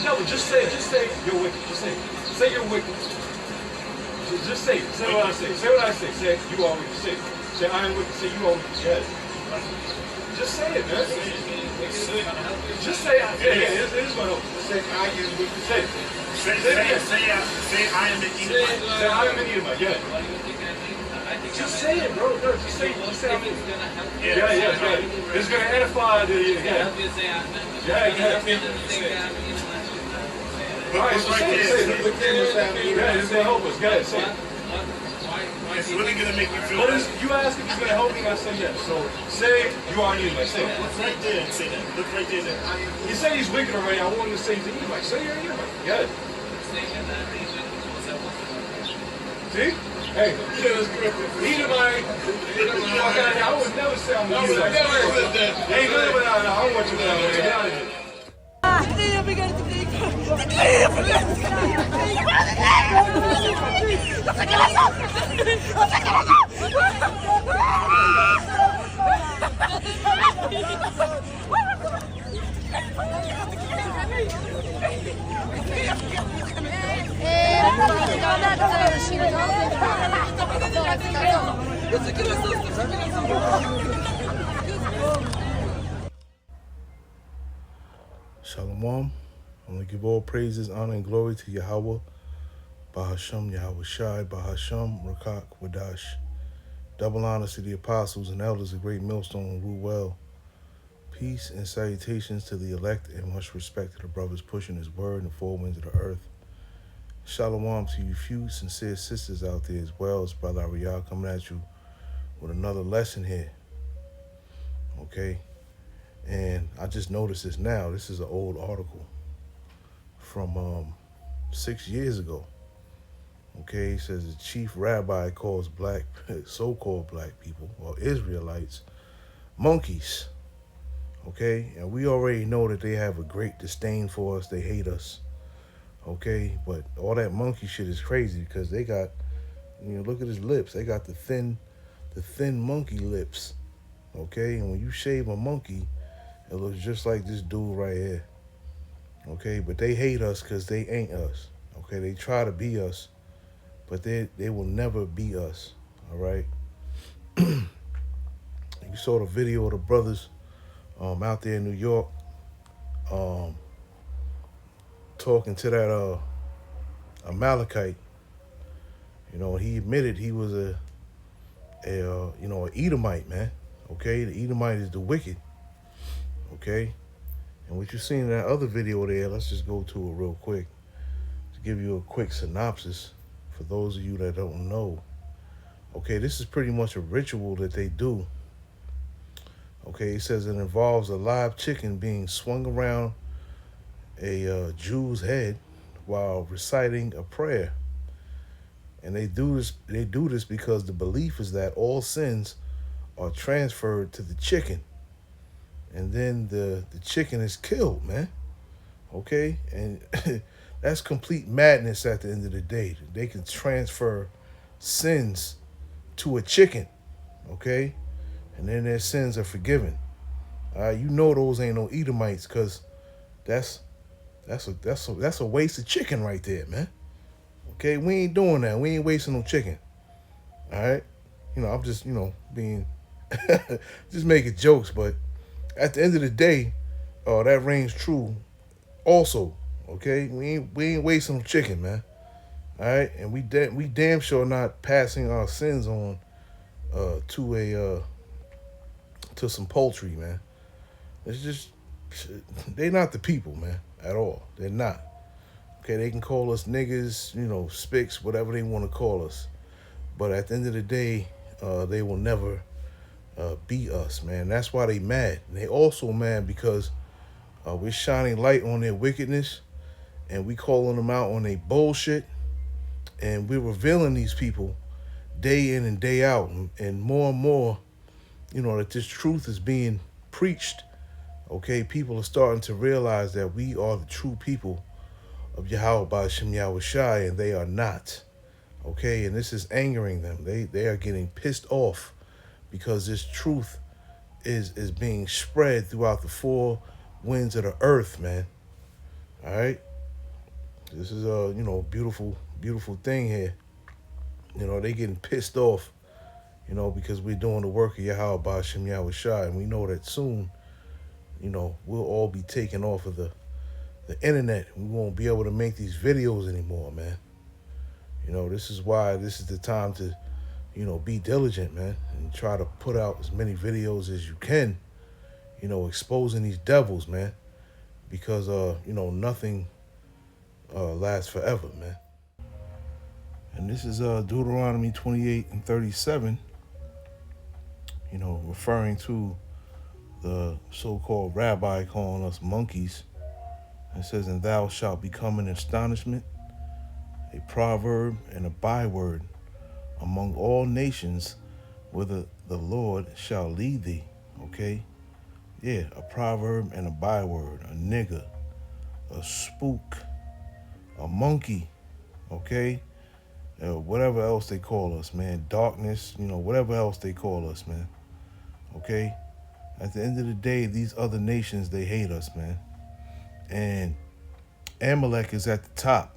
tell them, just say you're wicked. Just say it. Say you're wicked. Just say it. Say what I say. Say what I say. Say you are wicked. Say it. Say I am wicked. Say you are wicked. Yeah. Just say it, man. Just say it. Yeah, it is going to help. Say I am wicked. Say it. Say I am an Edomite. Say I am an Edomite. Yeah. Just say it, bro. No, just say it. Just say it. Yeah. It's going to edify the. Yeah. All right, so say it. Yeah, it's going to help us. Go ahead, say it. It's really going to make you feel better. You ask if it's going to help me, I say yes. So say you are an Edomite. Say it. Look right there and say that. Look right there. You say he's wicked already. I want him to say he's an Edomite. Say you're an Edomite. Go ahead. See? Hey, Edomite. I would never say I'm an Edomite. Hey, no, I don't want you to know. Get out of here. Shalom. I'm going to give all praises, honor, and glory to Yahweh, Bahasham, Yahweh Shai, Bahasham, Rakak, Wadash. Double honors to the apostles and elders of Great Millstone who rule well. Peace and salutations to the elect and much respect to the brothers pushing his word in the four winds of the earth. Shalom to you few sincere sisters out there as well as Brother Ariyah coming at you with another lesson here. Okay? And I just noticed this now. This is an old article from 6 years ago. Okay, it says the chief rabbi calls so-called black people, or Israelites, monkeys. Okay, and we already know that they have a great disdain for us. They hate us. Okay, but all that monkey shit is crazy because they got, look at his lips. They got the thin monkey lips. Okay, and when you shave a monkey, it looks just like this dude right here. Okay, but they hate us because they ain't us. Okay, they try to be us, but they will never be us. All right. You saw the video of the brothers out there in New York talking to that Amalekite. He admitted he was an Edomite, man. Okay, the Edomite is the wicked. Okay, and what you seen in that other video there, let's just go to it real quick to give you a quick synopsis for those of you that don't know. Okay, this is pretty much a ritual that they do. Okay, it says it involves a live chicken being swung around a Jew's head while reciting a prayer. And they do this because the belief is that all sins are transferred to the chicken. And then the chicken is killed, man. Okay? And that's complete madness at the end of the day. They can transfer sins to a chicken. Okay? And then their sins are forgiven. Those ain't no Edomites because that's a waste of chicken right there, man. Okay? We ain't doing that. We ain't wasting no chicken. All right? I'm just, being just making jokes, but at the end of the day, that rings true also, okay? We ain't wasting no chicken, man. All right? And we damn sure not passing our sins on to some poultry, man. It's just, they not the people, man, at all. They're not. Okay, they can call us niggas, spics, whatever they want to call us. But at the end of the day, they will never be us, man. That's why they mad. And they also mad because we're shining light on their wickedness and we calling them out on their bullshit. And we're revealing these people day in and day out. And more, that this truth is being preached. Okay, people are starting to realize that we are the true people of Yahweh Ba'ashem Yahweh Shai, and they are not. Okay, and this is angering them. They are getting pissed off because this truth is being spread throughout the four winds of the earth, man. All right? This is a, beautiful, beautiful thing here. They getting pissed off, because we're doing the work of Yahweh Ba'Shem Yahweh Shai, and we know that soon, we'll all be taken off of the internet. We won't be able to make these videos anymore, man. This is why this is the time to, be diligent, man, and try to put out as many videos as you can, exposing these devils, man, because, nothing lasts forever, man. And this is Deuteronomy 28:37, referring to the so-called rabbi calling us monkeys. It says, and thou shalt become an astonishment, a proverb, and a byword among all nations, whither the Lord shall lead thee. Okay? Yeah, a proverb and a byword, a nigger, a spook, a monkey, okay? Whatever else they call us, man. Darkness, whatever else they call us, man. Okay? At the end of the day, these other nations, they hate us, man. And Amalek is at the top.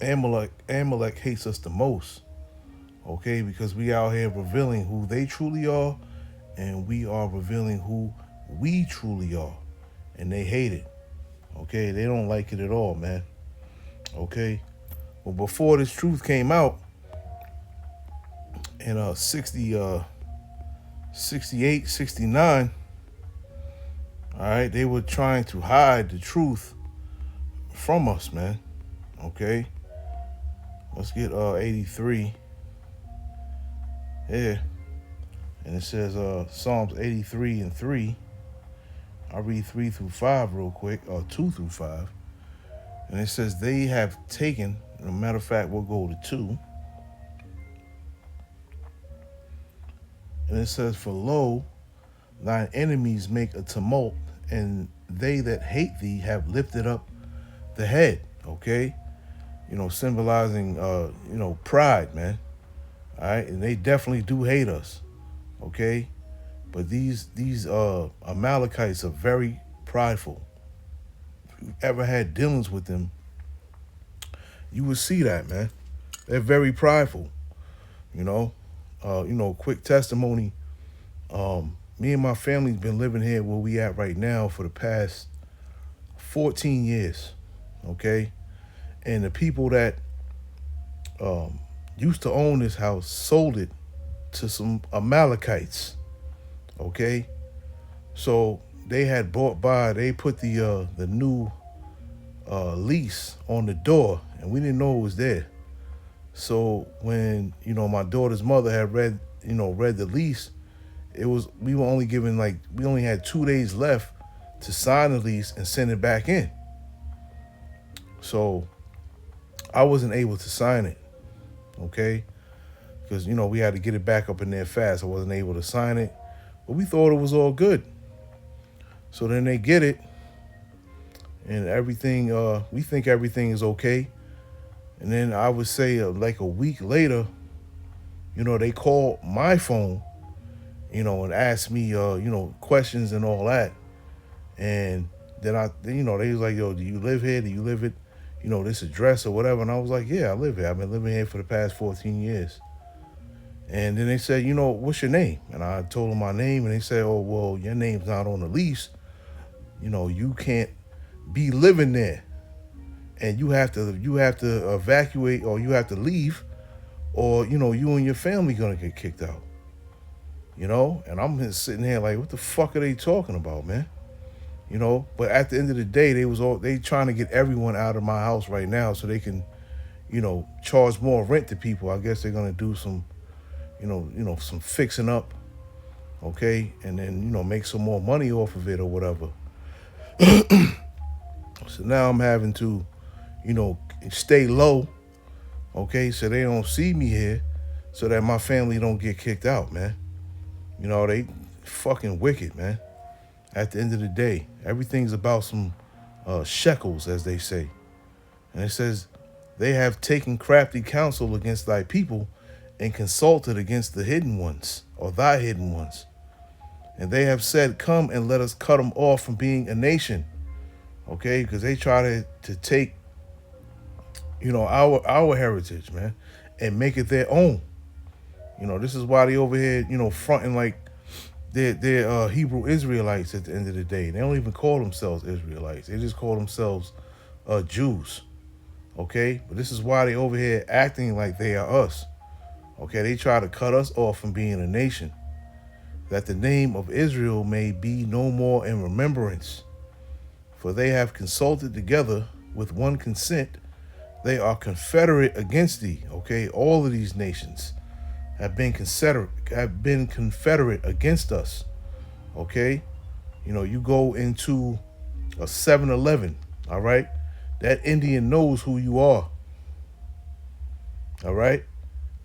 Amalek hates us the most, okay? Because we out here revealing who they truly are, and we are revealing who we truly are. And they hate it, okay? They don't like it at all, man, okay? Well, before this truth came out in 68, 69, all right, they were trying to hide the truth from us, man, okay? Let's get 83. Yeah. And it says Psalms 83:3. I'll read 3 through 5 real quick, or 2 through 5. And it says, they have taken, as a matter of fact, we'll go to 2. And it says, for lo, thine enemies make a tumult, and they that hate thee have lifted up the head, okay? Symbolizing, pride, man. All right, and they definitely do hate us, okay? But these Amalekites are very prideful. If you've ever had dealings with them, you would see that, man. They're very prideful, Quick testimony. Me and my family's been living here where we at right now for the past 14 years, okay? And the people that used to own this house sold it to some Amalekites, okay? So they had they put the new lease on the door, and we didn't know it was there. So when, my daughter's mother had read the lease, we were only given we only had 2 days left to sign the lease and send it back in. So I wasn't able to sign it, okay? Because, we had to get it back up in there fast. I wasn't able to sign it, but we thought it was all good. So then they get it, and everything, we think everything is okay. And then I would say like a week later, they called my phone, and asked me, questions and all that. And then they was like, yo, do you live here? Do you live at, this address or whatever? And I was like, yeah, I live here. I've been living here for the past 14 years. And then they said, what's your name? And I told them my name, and they said, oh, well, your name's not on the lease. You can't be living there. And you have to evacuate, or you have to leave, or, you and your family gonna get kicked out. And I'm just sitting here like, what the fuck are they talking about, man? But at the end of the day, they trying to get everyone out of my house right now so they can, charge more rent to people. I guess they're gonna do some, some fixing up, okay, and then make some more money off of it or whatever. So now I'm having to, stay low, okay, so they don't see me here, so that my family don't get kicked out, man. They fucking wicked, man. At the end of the day, everything's about some shekels, as they say. And it says, they have taken crafty counsel against thy people and consulted against the hidden ones, or thy hidden ones. And they have said, come and let us cut them off from being a nation. Okay, because they try to take our heritage, man, and make it their own. This is why they over here, fronting like they're Hebrew Israelites at the end of the day. They don't even call themselves Israelites. They just call themselves Jews. Okay? But this is why they over here acting like they are us. Okay? They try to cut us off from being a nation, that the name of Israel may be no more in remembrance. For they have consulted together with one consent. They are confederate against thee. Okay? All of these nations have been confederate against us. Okay? You go into a 7-Eleven, all right? That Indian knows who you are. All right?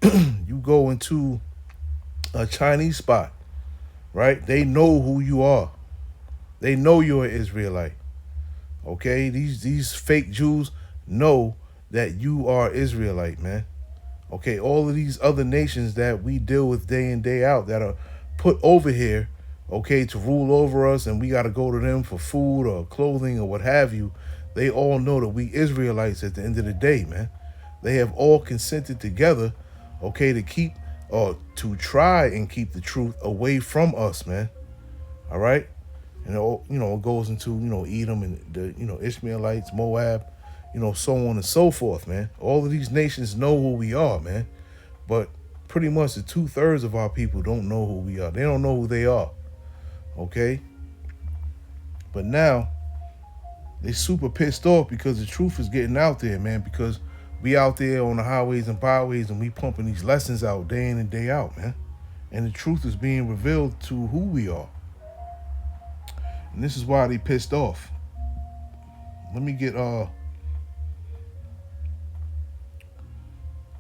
You go into a Chinese spot, right? They know who you are. They know you're an Israelite. Okay? These fake Jews know that you are Israelite, man. Okay, all of these other nations that we deal with day in, day out that are put over here, okay, to rule over us, and we got to go to them for food or clothing or what have you, they all know that we Israelites at the end of the day, man. They have all consented together, okay, to keep or to try and keep the truth away from us, man. All right? And it goes into, Edom and the, Ishmaelites, Moab, so on and so forth, man. All of these nations know who we are, man. But pretty much the 2/3 of our people don't know who we are. They don't know who they are. Okay? But now, they super pissed off because the truth is getting out there, man. Because we out there on the highways and byways and we pumping these lessons out day in and day out, man. And the truth is being revealed to who we are. And this is why they pissed off. Let me get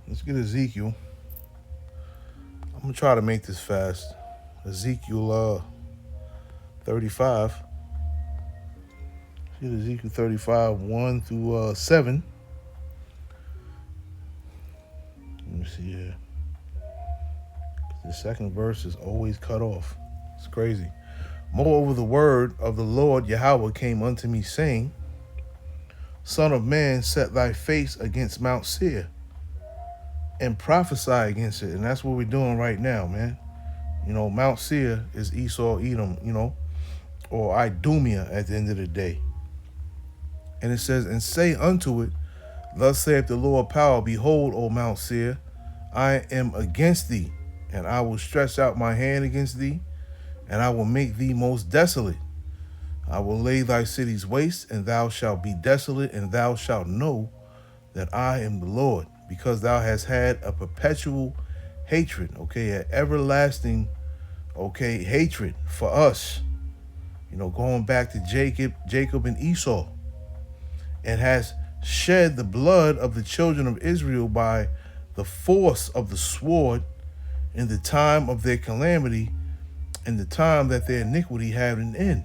let's get Ezekiel. I'm gonna try to make this fast. Ezekiel 35. Get Ezekiel 35, 1 through 7. Let me see here. The second verse is always cut off. It's crazy. Moreover, the word of the Lord Yahweh came unto me, saying, Son of man, set thy face against Mount Seir and prophesy against it. And that's what we're doing right now, man. Mount Seir is Esau, Edom, or Idumea at the end of the day. And it says, and say unto it, Thus saith the Lord power, Behold, O Mount Seir, I am against thee, and I will stretch out my hand against thee, and I will make thee most desolate. I will lay thy cities waste, and thou shalt be desolate, and thou shalt know that I am the Lord, because thou hast had a perpetual hatred, okay, an everlasting, okay, hatred for us, going back to Jacob and Esau, and has shed the blood of the children of Israel by the force of the sword in the time of their calamity, in the time that their iniquity had an end.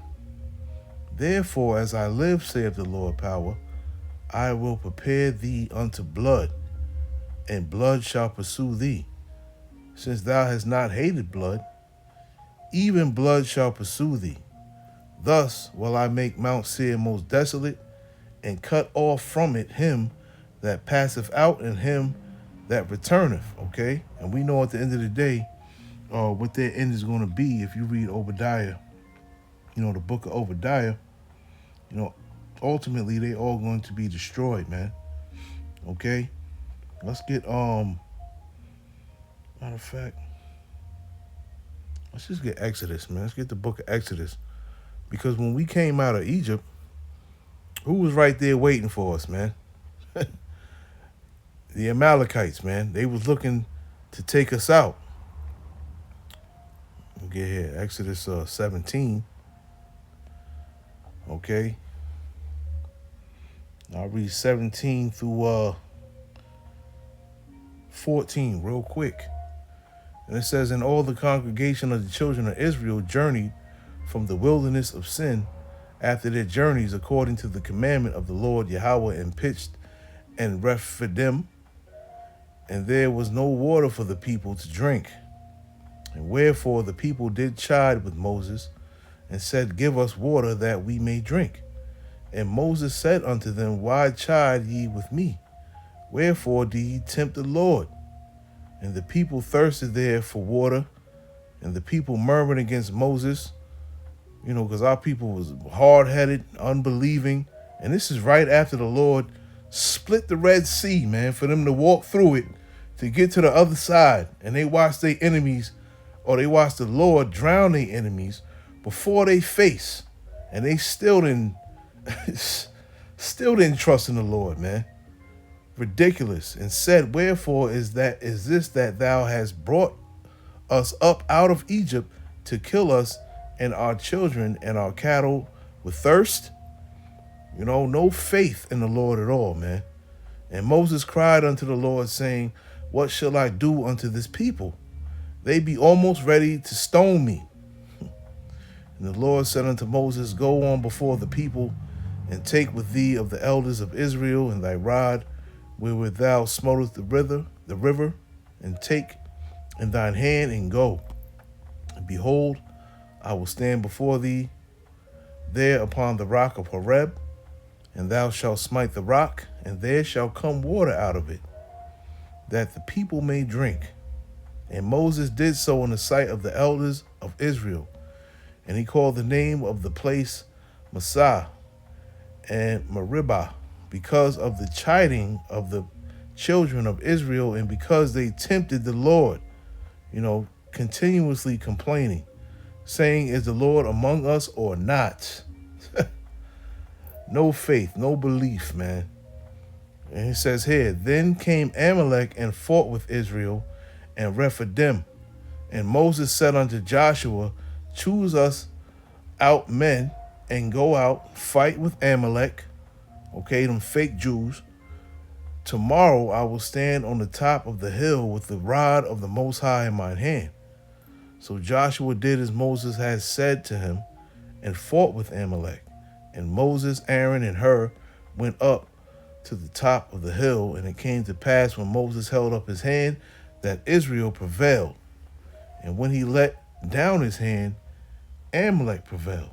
Therefore, as I live, saith the Lord power, I will prepare thee unto blood, and blood shall pursue thee. Since thou hast not hated blood, even blood shall pursue thee. Thus will I make Mount Seir most desolate, and cut off from it him that passeth out, and him that returneth. Okay? And we know at the end of the day, what their end is going to be. If you read Obadiah, the book of Obadiah, ultimately they all going to be destroyed, man. Okay? Let's get matter of fact, let's just get Exodus, man. Let's get the book of Exodus. Because when we came out of Egypt, who was right there waiting for us, man? The Amalekites, man. They was looking to take us out. We'll get here, Exodus 17. Okay. I'll read 17 through 14 real quick. And it says, And all the congregation of the children of Israel journeyed from the wilderness of Sin after their journeys according to the commandment of the Lord Yahweh, and pitched in Rephidim, and there was no water for the people to drink. And wherefore the people did chide with Moses, and said, Give us water that we may drink. And Moses said unto them, Why chide ye with me? Wherefore did ye tempt the Lord? And the people thirsted there for water, and the people murmured against Moses, because our people was hard-headed, unbelieving. And this is right after the Lord split the Red Sea, man, for them to walk through it to get to the other side. And they watched their enemies, or they watched the Lord drown their enemies before they face. And they still didn't trust in the Lord, man. Ridiculous. And said, wherefore is this that thou hast brought us up out of Egypt to kill us and our children and our cattle with thirst? No faith in the Lord at all, man. And Moses cried unto the Lord, saying, what shall I do unto this people? They be almost ready to stone me. And the Lord said unto Moses, go on before the people, and take with thee of the elders of Israel and thy rod, wherewith thou smotest the river, and take in thine hand, and go. And behold, I will stand before thee there upon the rock of Horeb, and thou shalt smite the rock, and there shall come water out of it, that the people may drink. And Moses did so in the sight of the elders of Israel. And he called the name of the place Massah and Meribah, because of the chiding of the children of Israel, and because they tempted the Lord, continuously complaining, saying, is the Lord among us or not? No faith, no belief, man. And it says here, then came Amalek and fought with Israel and Rephidim. And Moses said unto Joshua, choose us out men and go out, fight with Amalek, them fake Jews. Tomorrow I will stand on the top of the hill with the rod of the Most High in mine hand. So Joshua did as Moses had said to him, and fought with Amalek. And Moses, Aaron, and Hur went up to the top of the hill. And it came to pass, when Moses held up his hand, that Israel prevailed. And when he let down his hand, Amalek prevailed.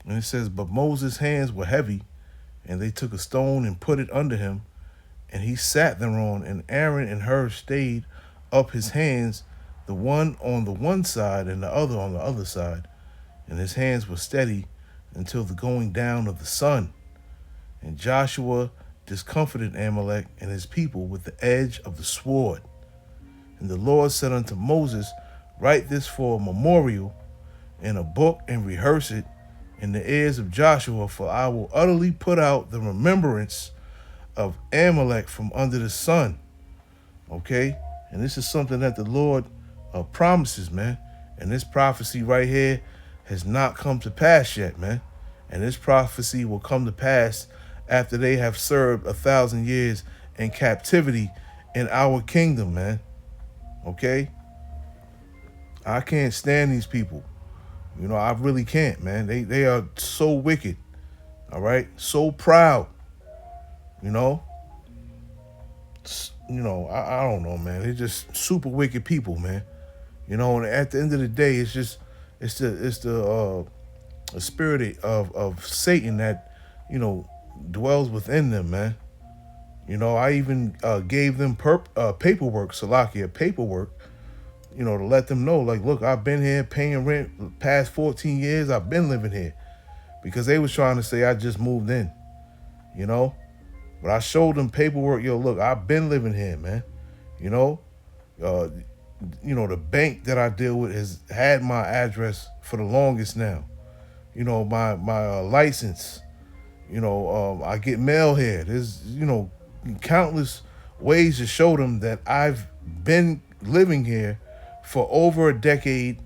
And it says, but Moses' hands were heavy, and they took a stone and put it under him, and he sat thereon. And Aaron and Hur stayed up his hands, the one on the one side and the other on the other side. And his hands were steady until the going down of the sun. And Joshua discomfited Amalek and his people with the edge of the sword. And the Lord said unto Moses, write this for a memorial in a book, and rehearse it in the ears of Joshua, for I will utterly put out the remembrance of Amalek from under the sun. And this is something that the Lord promises, man. And this prophecy right here has not come to pass yet, man. And this prophecy will come to pass after they have served 1,000 years in captivity in our kingdom, man. I can't stand these people. I really can't, man. They are so wicked, all right? So proud, I don't know, man. They're just super wicked people, man. And at the end of the day, it's the spirit of Satan that, dwells within them, man. I even gave them paperwork, to let them know, like, look, I've been here paying rent the past 14 years. I've been living here, because they was trying to say I just moved in, but I showed them paperwork. Look, I've been living here, man. The bank that I deal with has had my address for the longest now. My license, I get mail here. There's, countless ways to show them that I've been living here for over a decade,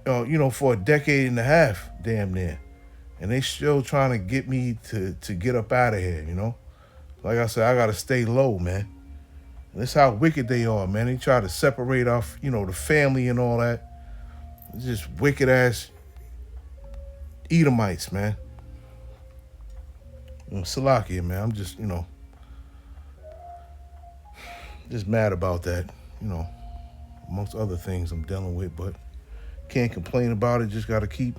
for a decade and a half, damn near. And they still trying to get me to get up out of here, Like I said, I got to stay low, man. And that's how wicked they are, man. They try to separate off, the family and all that. It's just wicked-ass Edomites, man. Salakia, man. I'm just, just mad about that, amongst other things I'm dealing with, but can't complain about it. Just got to keep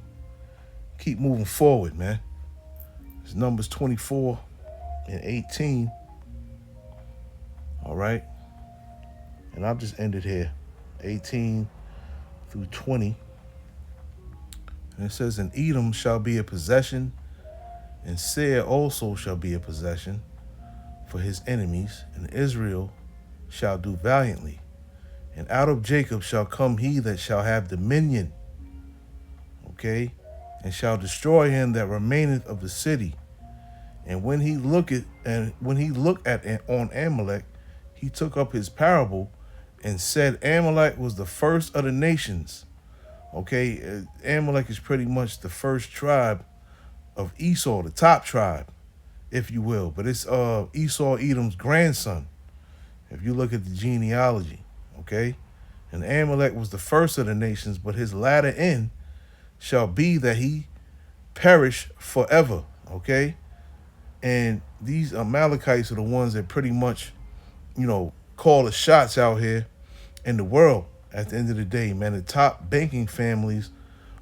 moving forward, man. It's Numbers 24 and 18. All right. And I'll just end it here. 18 through 20. And it says, and Edom shall be a possession, and Seir also shall be a possession for his enemies, and Israel shall do valiantly. And out of Jacob shall come he that shall have dominion, okay, and shall destroy him that remaineth of the city. And when he looked at on Amalek, he took up his parable and said, Amalek was the first of the nations. Okay, Amalek is pretty much the first tribe of Esau, the top tribe, if you will. But it's Esau, Edom's grandson, if you look at the genealogy, okay? And Amalek was the first of the nations, but his latter end shall be that he perish forever, okay? And these Amalekites are the ones that pretty much, call the shots out here in the world at the end of the day, man. The top banking families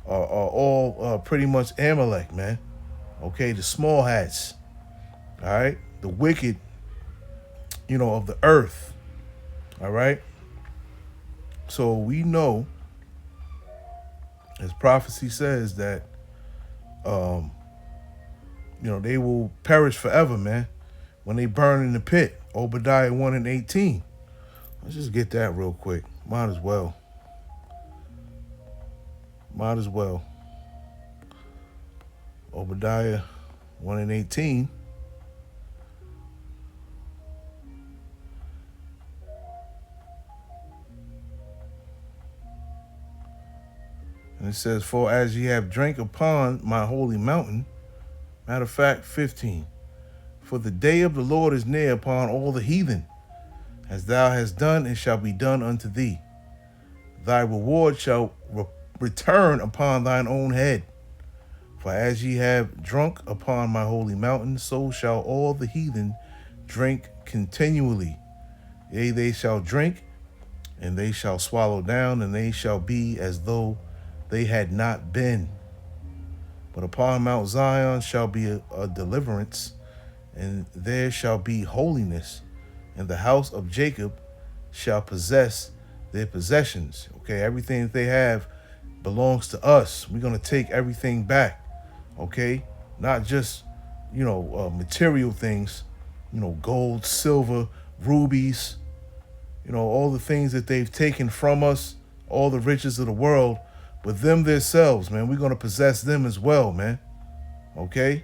are all pretty much Amalek, man. Okay, the small hats, all right? The wicked, of the earth, all right? So we know, as prophecy says, that, they will perish forever, man, when they burn in the pit. Obadiah 1 and 18. Let's just get that real quick. Might as well. Obadiah 1 and 18. And it says, for as ye have drank upon my holy mountain, matter of fact, 15, for the day of the Lord is near upon all the heathen. As thou hast done, it shall be done unto thee. Thy reward shall return upon thine own head. For as ye have drunk upon my holy mountain, so shall all the heathen drink continually. Yea, they shall drink, and they shall swallow down, and they shall be as though they had not been. But upon Mount Zion shall be a deliverance, and there shall be holiness, and the house of Jacob shall possess their possessions. Okay, everything that they have belongs to us. We're going to take everything back. Okay, not just, material things, gold, silver, rubies, all the things that they've taken from us, all the riches of the world, but them themselves, man, we're going to possess them as well, man. Okay,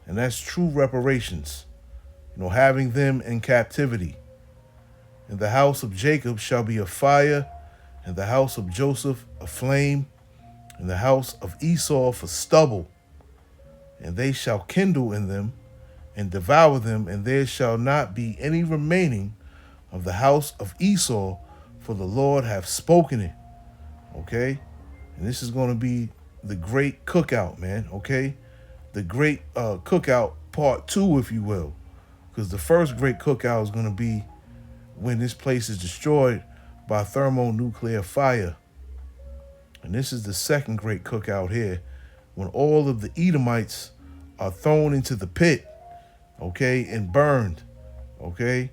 and that's true reparations, having them in captivity. And the house of Jacob shall be a fire, and the house of Joseph a flame, and the house of Esau for stubble. And they shall kindle in them and devour them, and there shall not be any remaining of the house of Esau, for the Lord hath spoken it. Okay? And this is going to be the great cookout, man. Okay? The great cookout part 2, if you will. Because the first great cookout is going to be when this place is destroyed by thermonuclear fire. And this is the second great cookout here, when all of the Edomites are thrown into the pit, okay, and burned, okay?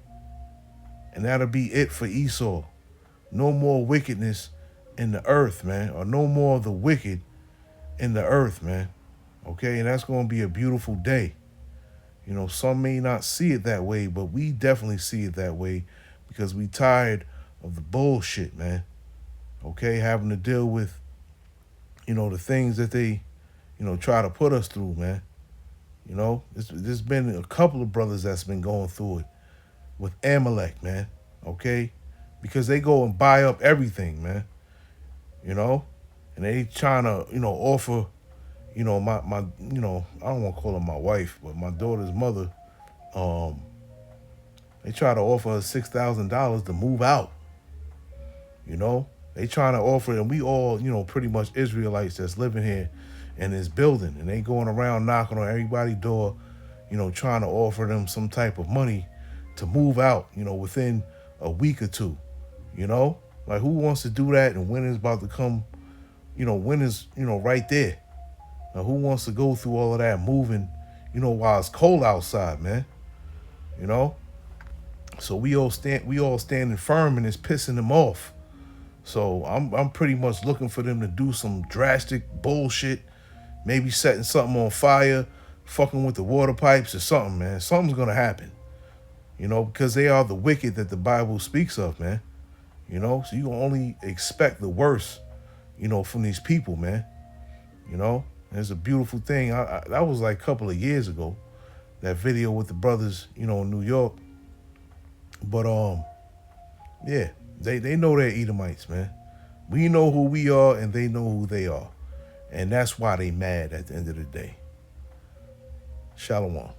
And that'll be it for Esau. No more wickedness in the earth, man, or no more of the wicked in the earth, man, okay? And that's going to be a beautiful day. Some may not see it that way, but we definitely see it that way because we tired of the bullshit, man, okay? Having to deal with, the things that they, try to put us through, man. There's been a couple of brothers that's been going through it with Amalek, man, okay? Because they go and buy up everything, man, and they trying to, offer, my I don't want to call her my wife, but my daughter's mother, they try to offer her $6,000 to move out, They trying to offer it, and we all, pretty much Israelites that's living here in this building, and they going around knocking on everybody's door, trying to offer them some type of money to move out, within a week or two, Like, who wants to do that? And winter's about to come, winter's, right there. Now, who wants to go through all of that moving, while it's cold outside, man? you know. So we all standing firm, and it's pissing them off. So I'm pretty much looking for them to do some drastic bullshit, maybe setting something on fire, fucking with the water pipes or something, man. Something's gonna happen, you know, because they are the wicked that the Bible speaks of, man. You know, so you can only expect the worst, you know, from these people, man. You know, and it's a beautiful thing. That was like a couple of years ago, that video with the brothers, you know, in New York. But yeah, they know they're Edomites, man. We know who we are, and they know who they are, and that's why they mad at the end of the day. Shalom.